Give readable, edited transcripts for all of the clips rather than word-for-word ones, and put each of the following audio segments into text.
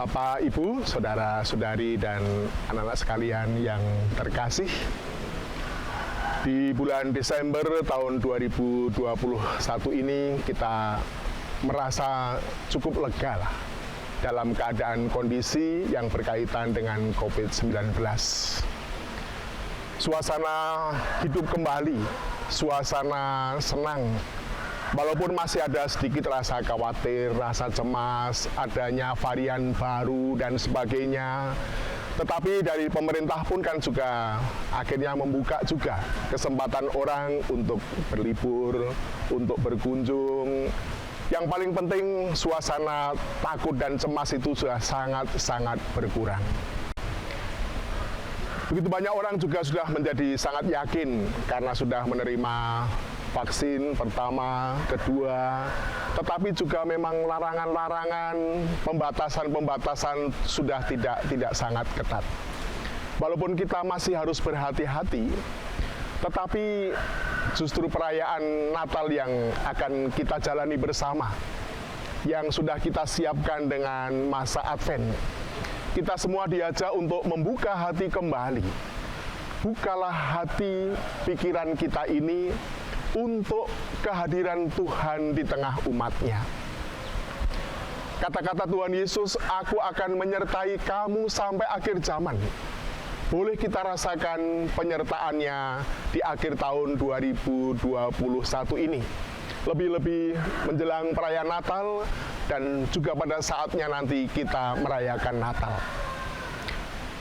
Bapak, Ibu, saudara-saudari, dan anak-anak sekalian yang terkasih, di bulan Desember tahun 2021 ini kita merasa cukup lega lah dalam keadaan kondisi yang berkaitan dengan COVID-19. Suasana hidup kembali, suasana senang. Walaupun masih ada sedikit rasa khawatir, rasa cemas, adanya varian baru dan sebagainya, tetapi dari pemerintah pun kan juga akhirnya membuka juga kesempatan orang untuk berlibur, untuk berkunjung. Yang paling penting suasana takut dan cemas itu sudah sangat-sangat berkurang. Begitu banyak orang juga sudah menjadi sangat yakin karena sudah menerima vaksin pertama, kedua, tetapi juga memang larangan-larangan, pembatasan-pembatasan sudah tidak sangat ketat. Walaupun kita masih harus berhati-hati, tetapi justru perayaan Natal yang akan kita jalani bersama, yang sudah kita siapkan dengan masa Advent, kita semua diajak untuk membuka hati kembali. Bukalah hati pikiran kita ini untuk kehadiran Tuhan di tengah umat-Nya. Kata-kata Tuhan Yesus, "Aku akan menyertai kamu sampai akhir zaman." Boleh kita rasakan penyertaan-Nya di akhir tahun 2021 ini. Lebih-lebih menjelang perayaan Natal dan juga pada saatnya nanti kita merayakan Natal.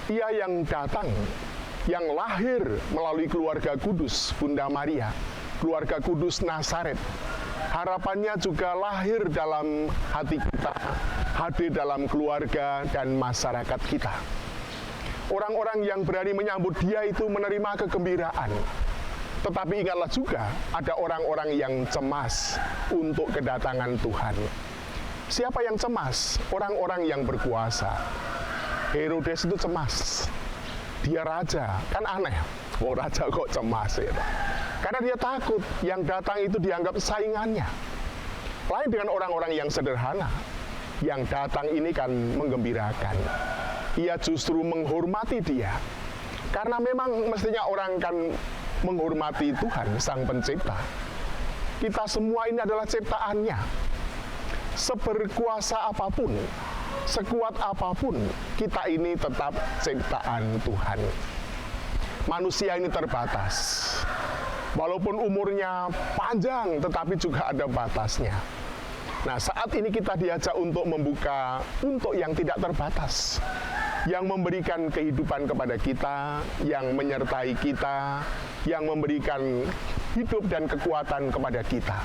Ia yang datang, yang lahir melalui keluarga kudus Bunda Maria, keluarga kudus Nazaret, harapannya juga lahir dalam hati kita, hadir dalam keluarga dan masyarakat kita. Orang-orang yang berani menyambut Dia itu menerima kegembiraan. Tetapi ingatlah juga, ada orang-orang yang cemas untuk kedatangan Tuhan. Siapa yang cemas? Orang-orang yang berkuasa. Herodes itu cemas. Dia raja, kan aneh. Oh, raja kok cemas ya? Karena dia takut yang datang itu dianggap saingannya. Lain dengan orang-orang yang sederhana. Yang datang ini kan menggembirakan. Ia justru menghormati Dia. Karena memang mestinya orang kan menghormati Tuhan, Sang Pencipta. Kita semua ini adalah ciptaan-Nya. Seberkuasa apapun, sekuat apapun, kita ini tetap ciptaan Tuhan. Manusia ini terbatas. Walaupun umurnya panjang, tetapi juga ada batasnya. Nah, saat ini kita diajak untuk membuka untuk yang tidak terbatas, yang memberikan kehidupan kepada kita, yang menyertai kita, yang memberikan hidup dan kekuatan kepada kita.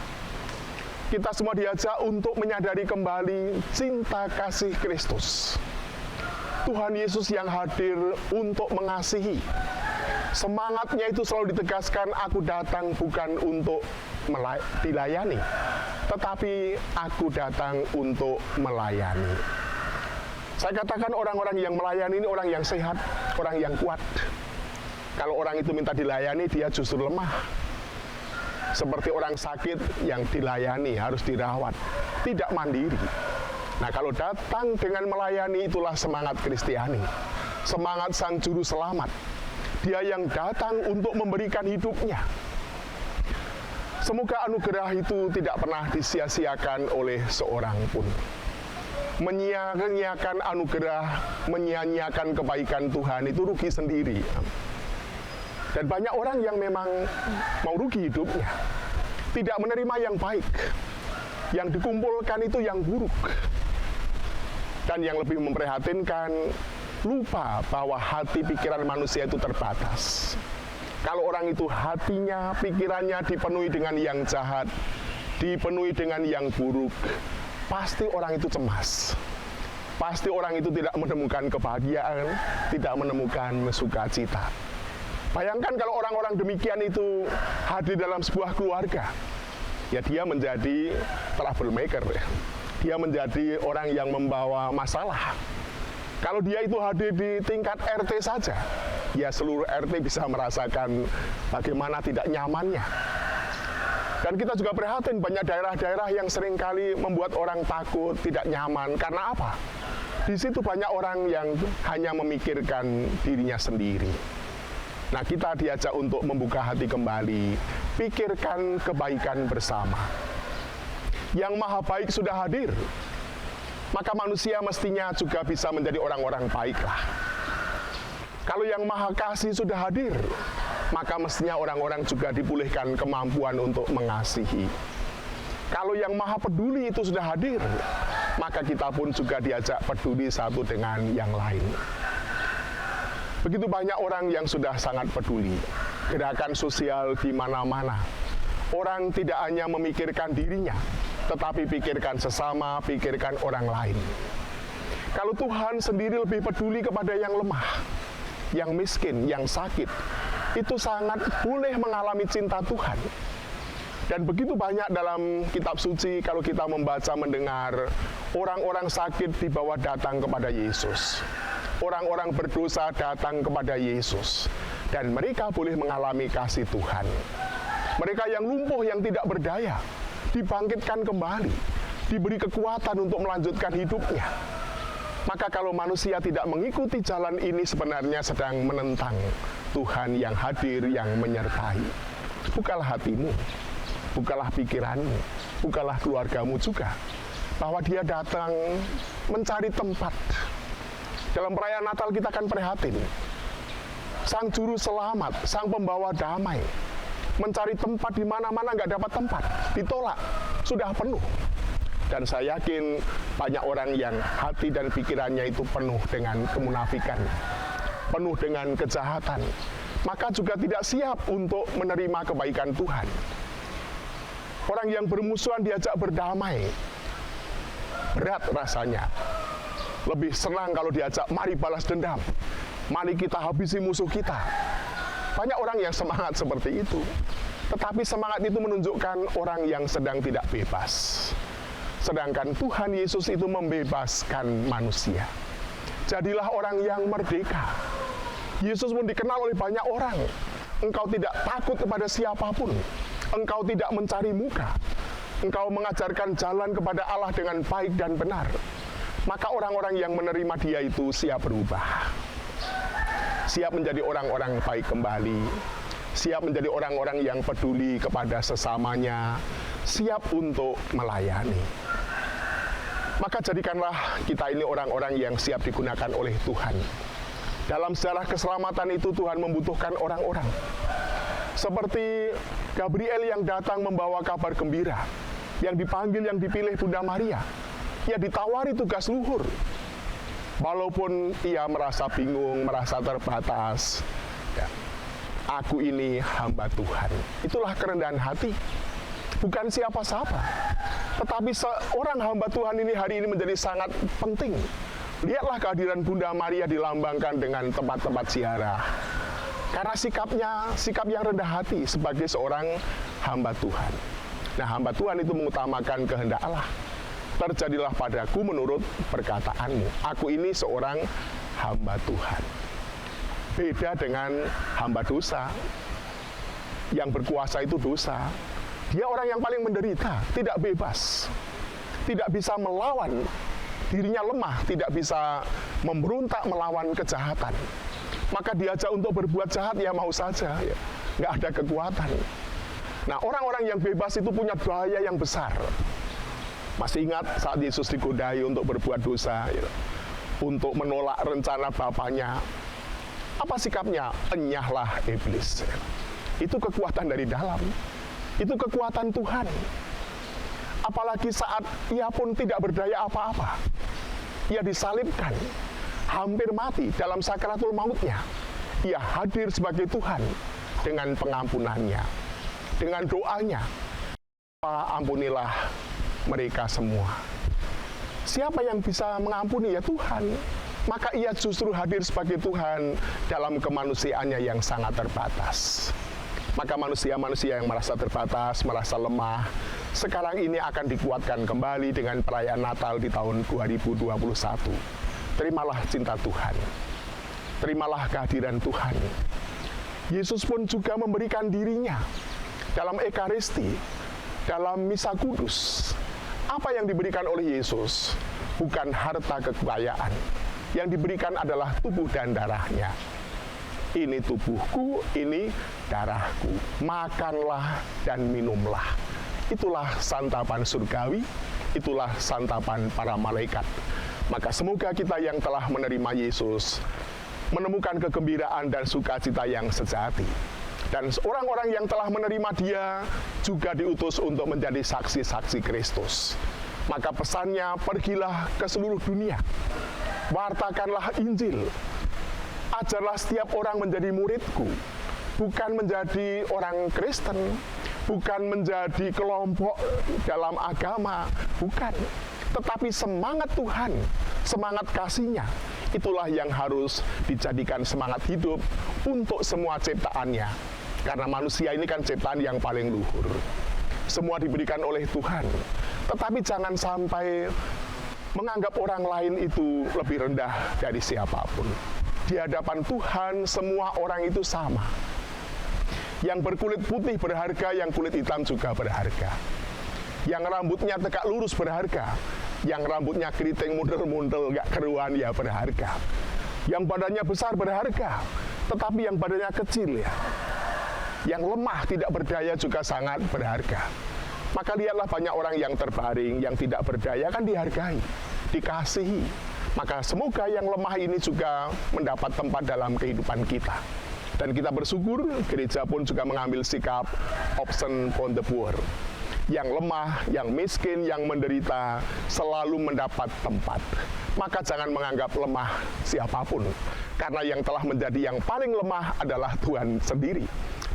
Kita semua diajak untuk menyadari kembali cinta kasih Kristus. Tuhan Yesus yang hadir untuk mengasihi. Semangatnya itu selalu ditegaskan, "Aku datang bukan untuk dilayani, tetapi aku datang untuk melayani." Saya katakan orang-orang yang melayani ini orang yang sehat, orang yang kuat. Kalau orang itu minta dilayani, dia justru lemah. Seperti orang sakit yang dilayani, harus dirawat, tidak mandiri. Nah, kalau datang dengan melayani, itulah semangat Kristiani, semangat Sang Juru Selamat. Dia yang datang untuk memberikan hidupnya. Semoga anugerah itu tidak pernah disia-siakan oleh seorang pun. Menyia-nyiakan anugerah, menyia-nyiakan kebaikan Tuhan itu rugi sendiri. Dan banyak orang yang memang mau rugi hidupnya, tidak menerima yang baik, yang dikumpulkan itu yang buruk. Dan yang lebih memprihatinkan, lupa bahwa hati pikiran manusia itu terbatas. Kalau orang itu hatinya, pikirannya dipenuhi dengan yang jahat, dipenuhi dengan yang buruk, pasti orang itu cemas. Pasti orang itu tidak menemukan kebahagiaan, tidak menemukan sukacita. Bayangkan kalau orang-orang demikian itu hadir dalam sebuah keluarga, ya dia menjadi troublemaker, dia menjadi orang yang membawa masalah. Kalau dia itu hadir di tingkat RT saja, ya seluruh RT bisa merasakan bagaimana tidak nyamannya. Dan kita juga prihatin banyak daerah-daerah yang seringkali membuat orang takut, tidak nyaman. Karena apa? Di situ banyak orang yang hanya memikirkan dirinya sendiri. Nah, kita diajak untuk membuka hati kembali, pikirkan kebaikan bersama. Yang maha baik sudah hadir, maka manusia mestinya juga bisa menjadi orang-orang baiklah. Kalau yang maha kasih sudah hadir, maka mestinya orang-orang juga dipulihkan kemampuan untuk mengasihi. Kalau yang maha peduli itu sudah hadir, maka kita pun juga diajak peduli satu dengan yang lain. Begitu banyak orang yang sudah sangat peduli. Gerakan sosial di mana-mana. Orang tidak hanya memikirkan dirinya, tetapi pikirkan sesama, pikirkan orang lain. Kalau Tuhan sendiri lebih peduli kepada yang lemah, yang miskin, yang sakit, itu sangat boleh mengalami cinta Tuhan. Dan begitu banyak dalam kitab suci kalau kita membaca mendengar orang-orang sakit dibawa datang kepada Yesus. Orang-orang berdosa datang kepada Yesus dan mereka boleh mengalami kasih Tuhan. Mereka yang lumpuh, yang tidak berdaya, dibangkitkan kembali, diberi kekuatan untuk melanjutkan hidupnya. Maka kalau manusia tidak mengikuti jalan ini sebenarnya sedang menentang Tuhan yang hadir, yang menyertai. Bukalah hatimu, bukalah pikiranmu, bukalah keluargamu juga, bahwa dia datang mencari tempat. Dalam perayaan Natal kita akan prihatin. Sang Juru Selamat, Sang Pembawa Damai, mencari tempat di mana-mana nggak dapat tempat, ditolak, sudah penuh. Dan saya yakin banyak orang yang hati dan pikirannya itu penuh dengan kemunafikan, penuh dengan kejahatan, maka juga tidak siap untuk menerima kebaikan Tuhan. Orang yang bermusuhan diajak berdamai, berat rasanya. Lebih senang kalau diajak, mari balas dendam, mari kita habisi musuh kita. Banyak orang yang semangat seperti itu. Tetapi semangat itu menunjukkan orang yang sedang tidak bebas. Sedangkan Tuhan Yesus itu membebaskan manusia. Jadilah orang yang merdeka. Yesus pun dikenal oleh banyak orang. Engkau tidak takut kepada siapapun. Engkau tidak mencari muka. Engkau mengajarkan jalan kepada Allah dengan baik dan benar. Maka orang-orang yang menerima dia itu siap berubah. Siap menjadi orang-orang baik kembali. Siap menjadi orang-orang yang peduli kepada sesamanya. Siap untuk melayani. Maka jadikanlah kita ini orang-orang yang siap digunakan oleh Tuhan. Dalam sejarah keselamatan itu Tuhan membutuhkan orang-orang. Seperti Gabriel yang datang membawa kabar gembira. Yang dipanggil, yang dipilih Bunda Maria. Ia ditawari tugas luhur. Walaupun ia merasa bingung, merasa terbatas. Ya, aku ini hamba Tuhan. Itulah kerendahan hati. Bukan siapa-siapa. Tetapi seorang hamba Tuhan ini hari ini menjadi sangat penting. Lihatlah kehadiran Bunda Maria dilambangkan dengan tempat-tempat ziarah. Karena sikap yang rendah hati sebagai seorang hamba Tuhan. Nah, hamba Tuhan itu mengutamakan kehendak Allah. Terjadilah padaku menurut perkataanmu. Aku ini seorang hamba Tuhan. Beda dengan hamba dosa. Yang berkuasa itu dosa. Dia orang yang paling menderita, tidak bebas. Tidak bisa melawan, dirinya lemah, tidak bisa memberontak melawan kejahatan. Maka diajak untuk berbuat jahat, ya mau saja, ya. Nggak ada kekuatan. Nah, orang-orang yang bebas itu punya daya yang besar. Masih ingat saat Yesus digodai untuk berbuat dosa, ya, untuk menolak rencana Bapaknya. Apa sikapnya? Enyahlah iblis. Ya. Itu kekuatan dari dalam. Itu kekuatan Tuhan. Apalagi saat ia pun tidak berdaya apa-apa. Ia disalibkan, hampir mati dalam sakaratul mautnya. Ia hadir sebagai Tuhan dengan pengampunannya, dengan doanya. Ampunilah mereka semua. Siapa yang bisa mengampuni? Ya Tuhan. Maka ia justru hadir sebagai Tuhan dalam kemanusiaannya yang sangat terbatas. Maka manusia-manusia yang merasa terbatas, merasa lemah, sekarang ini akan dikuatkan kembali dengan perayaan Natal di tahun 2021. Terimalah cinta Tuhan. Terimalah kehadiran Tuhan. Yesus pun juga memberikan dirinya dalam Ekaristi, dalam Misa Kudus. Apa yang diberikan oleh Yesus? bukan harta kekayaan. Yang diberikan adalah tubuh dan darahnya. Ini tubuhku, ini darahku. Makanlah dan minumlah. Itulah santapan surgawi, itulah santapan para malaikat. Maka semoga kita yang telah menerima Yesus menemukan kegembiraan dan sukacita yang sejati. Dan orang-orang yang telah menerima Dia juga diutus untuk menjadi saksi-saksi Kristus. Maka pesannya, pergilah ke seluruh dunia, wartakanlah Injil, ajarlah setiap orang menjadi muridku, bukan menjadi orang Kristen, bukan menjadi kelompok dalam agama, bukan. Tetapi semangat Tuhan, semangat kasih-Nya, itulah yang harus dijadikan semangat hidup untuk semua ciptaannya. Karena manusia ini kan ciptaan yang paling luhur. Semua diberikan oleh Tuhan. Tetapi jangan sampai menganggap orang lain itu lebih rendah dari siapapun. Di hadapan Tuhan, semua orang itu sama. Yang berkulit putih berharga, yang kulit hitam juga berharga. Yang rambutnya tegak lurus berharga, yang rambutnya keriting mundel-mundel gak keruan ya berharga. Yang badannya besar berharga, tetapi yang badannya kecil ya, yang lemah tidak berdaya juga sangat berharga. Maka lihatlah banyak orang yang terbaring, yang tidak berdaya kan dihargai, dikasihi. Maka semoga yang lemah ini juga mendapat tempat dalam kehidupan kita. Dan kita bersyukur, gereja pun juga mengambil sikap option on the poor. Yang lemah, yang miskin, yang menderita selalu mendapat tempat. Maka jangan menganggap lemah siapapun. Karena yang telah menjadi yang paling lemah adalah Tuhan sendiri.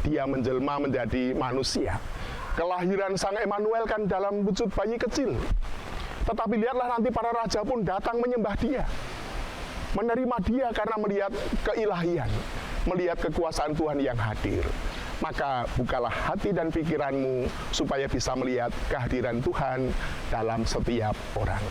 Dia menjelma menjadi manusia. Kelahiran Sang Emmanuel kan dalam wujud bayi kecil. Tetapi lihatlah nanti para raja pun datang menyembah Dia. Menerima Dia karena melihat keilahian, melihat kekuasaan Tuhan yang hadir. Maka bukalah hati dan pikiranmu supaya bisa melihat kehadiran Tuhan dalam setiap orang.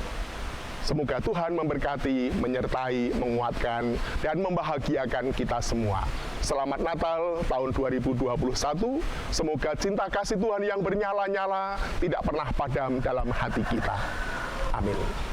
Semoga Tuhan memberkati, menyertai, menguatkan, dan membahagiakan kita semua. Selamat Natal tahun 2021. Semoga cinta kasih Tuhan yang bernyala-nyala tidak pernah padam dalam hati kita. Amin.